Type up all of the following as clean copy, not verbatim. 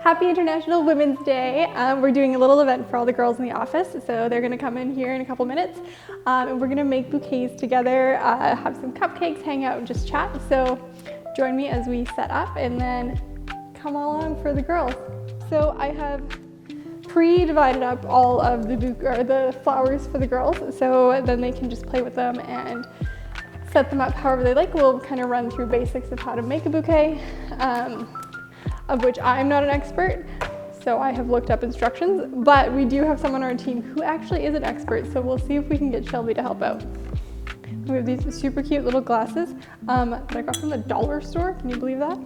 Happy International Women's Day. We're doing a little event for all the girls in the office, so they're gonna come in here in a couple minutes, and we're gonna make bouquets together, have some cupcakes, hang out, and just chat. So join me as we set up, and then come along for the girls. So I have pre-divided up all of the flowers for the girls, so then they can just play with them and set them up however they like. We'll kind of run through basics of how to make a bouquet, of which I'm not an expert, so I have looked up instructions, but we do have someone on our team who actually is an expert, so we'll see if we can get Shelby to help out. We have these super cute little glasses that I got from the dollar store. Can you believe that?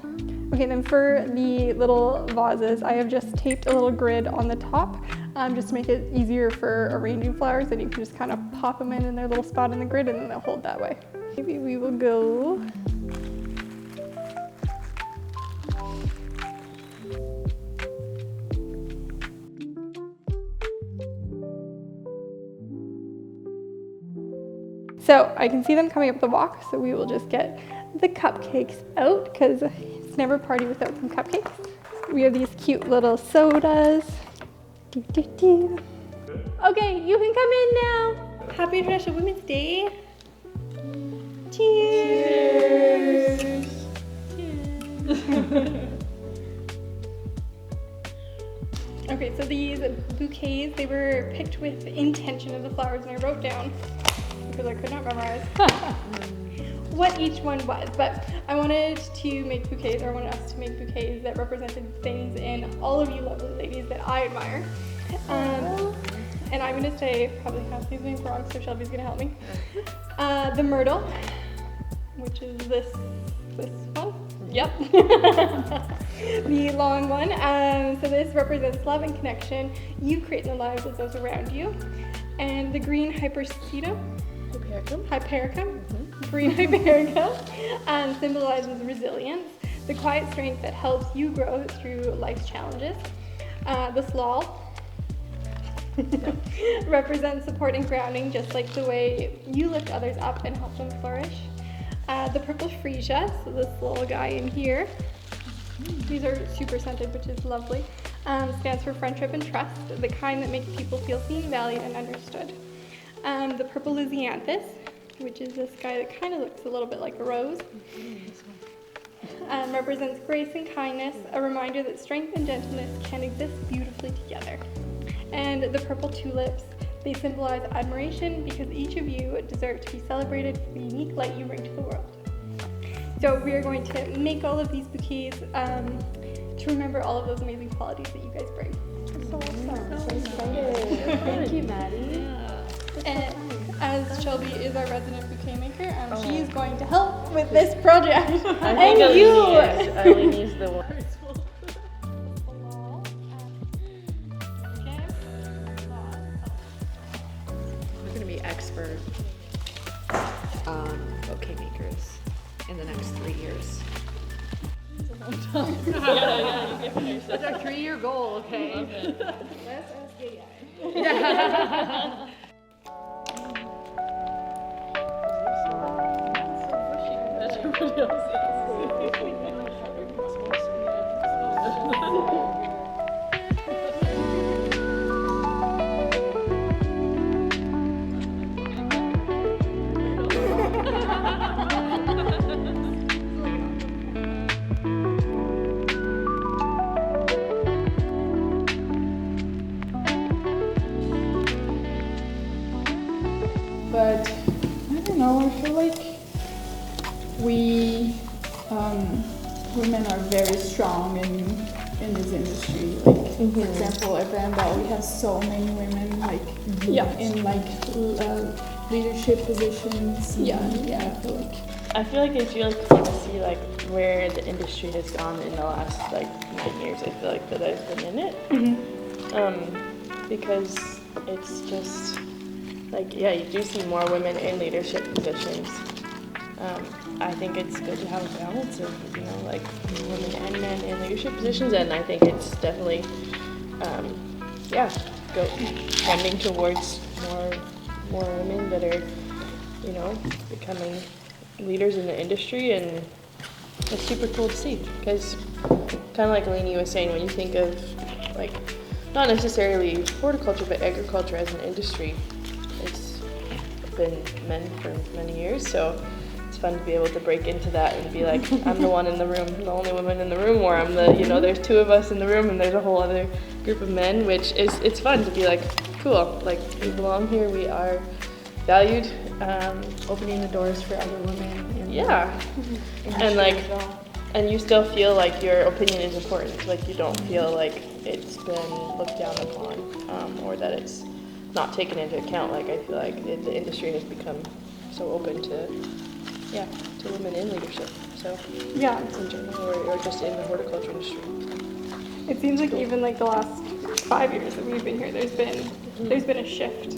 Okay, then for the little vases, I have just taped a little grid on the top just to make it easier for arranging flowers, and you can just kind of pop them in their little spot in the grid and then they'll hold that way. Maybe we will go So I can see them coming up the walk, so we will just get the cupcakes out because it's never a party without some cupcakes. We have these cute little sodas. Okay, you can come in now. Happy International Women's Day. Cheers. Cheers. Okay, so these bouquets, they were picked with intention of the flowers, and I wrote down, because I could not memorize what each one was, but I wanted to make bouquets, or I wanted us to make bouquets that represented things in all of you lovely ladies that I admire. And I'm gonna say probably half these names wrong, so Shelby's gonna help me. The Myrtle, which is this one. Yep. The long one. So this represents love and connection you create in the lives of those around you. And the green Hypericum. Green Hypericum symbolizes resilience, the quiet strength that helps you grow through life's challenges. The Slaw represents support and grounding, just like the way you lift others up and help them flourish. The purple freesia, so this little guy in here, these are super scented, which is lovely, stands for friendship and trust, the kind that makes people feel seen, valued, and understood. The purple lisianthus, which is this guy that kind of looks a little bit like a rose, represents grace and kindness, a reminder that strength and gentleness can exist beautifully together. And the purple tulips, they symbolize admiration because each of you deserve to be celebrated for the unique light you bring to the world. So we are going to make all of these bouquets to remember all of those amazing qualities that you guys bring. So excited. Thank you, Maddie. And as Shelby is our resident bouquet maker, she is going to help with this project. I only use the one. We're going to be expert bouquet makers in the next 3 years. That's our 3-year goal, okay? Let's ask AI. Yeah. Everybody else But I don't know, I feel like we women are very strong in this industry. Like for example, at Vandal we have so many women like in like leadership positions. I feel like it's really cool to see like where the industry has gone in the last like 9 years. I feel like that I've been in it, because it's just like you do see more women in leadership positions. I think it's good to have a balance of like women and men in leadership positions, and I think it's definitely tending towards more women that are becoming leaders in the industry, and it's super cool to see because kind of like Lainey was saying, when you think of like not necessarily horticulture but agriculture as an industry, it's been men for many years, so it's fun to be able to break into that and be like, I'm the one in the room, the only woman in the room, or I'm the, you know, there's two of us in the room and there's a whole other group of men, which is, it's fun to be like, cool, like we belong here, we are valued, Opening the doors for other women. yeah, and like, and you still feel like your opinion is important, like you don't feel like it's been looked down upon, or that it's not taken into account. Like I feel like the industry has become so open to, yeah, to women in leadership. So Yeah. it's in general, or just in the horticulture industry. It seems like even like the last 5 years that we've been here, there's been a shift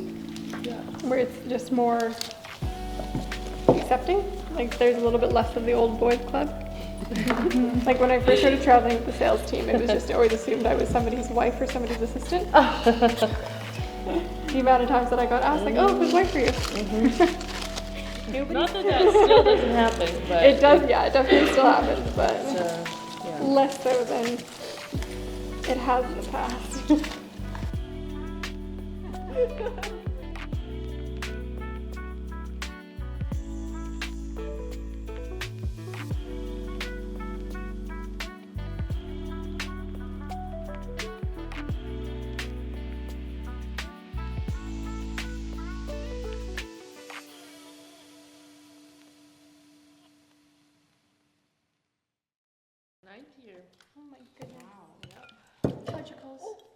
Yeah. where it's just more accepting. Like there's a little bit less of the old boys club. Like when I first started traveling with the sales team, it was just always assumed I was somebody's wife or somebody's assistant. The amount of times that I got asked, like, oh, whose wife are you? Nobody. Not that that still doesn't happen, but It does, yeah, it definitely still happens, but yeah. less so than it has in the past.